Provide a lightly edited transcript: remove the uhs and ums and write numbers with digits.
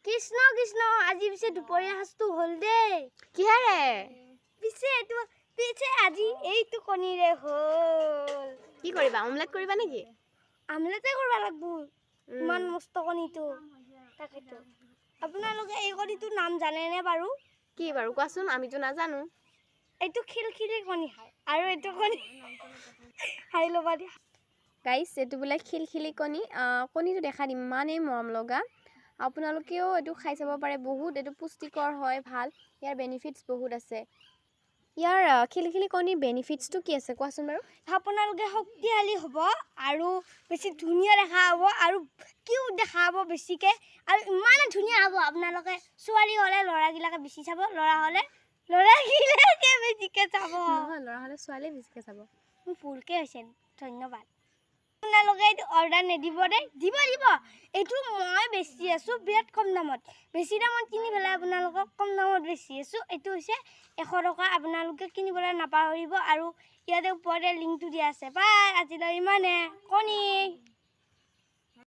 কৃষ্ণ কৃষ্ণ আজি পিছে দুপৰীয়া সাজটো হ'ল দেই কিহেৰে পিছে আজি এইটো কণীৰে হ'ল কি কৰিবা অমলেট কৰিবা নেকি আমলেটে কৰিব লাগিব ইমান মস্ত কণীটো তাকেতো আপোনালোকে এই কণীটোৰ নাম জানেনে বাৰু কি বাৰু কোৱাচোন আমিতো নাজানো এইটো খিলখিলি কণী খায় আৰু এইটো কণী খাই ল'বা দিয়া গাইছ এইটো বোলে খিলখিলি কণী কণীটো দেখাত ইমানেই মৰম লগা আপোনালোকেও এইটো খাই চাব পাৰে বহুত এইটো পুষ্টিকৰ হয় ভাল ইয়াৰ বেনিফিটছ বহুত আছে ইয়াৰ খিলখিলি কণীৰ বেনিফিটছটো কি আছে কোৱাচোন বাৰু আপোনালোকে শক্তিশালী হ'ব আৰু বেছি ধুনীয়া দেখা হ'ব আৰু কিউট দেখা হ'ব বেছিকৈ আৰু ইমানে ধুনীয়া হ'ব আপোনালোকে ছোৱালী হ'লে ল'ৰাবিলাকে বেছি চাব ল'ৰা হ'লে ল'ৰাবিলাকে বেছিকৈ চাব নহয় ল'ৰা হ'লে ছোৱালীয়ে বেছিকৈ চাব মোৰ ভুলকৈ হৈছে ধন্যবাদ আপোনালোকে এইটো অৰ্ডাৰ নিদিব দেই দিব এইটো মই বেচি আছোঁ বিৰাট কম দামত বেছি দামত কিনি পেলাই আপোনালোকক কম দামত বেচি আছোঁ এইটো হৈছে 100 টকা আপোনালোকে কিনিবলৈ নাপাহৰিব আৰু ইয়াতে ওপৰতে লিংকটো দিয়া আছে বাই আজিলৈ ইমানে কণী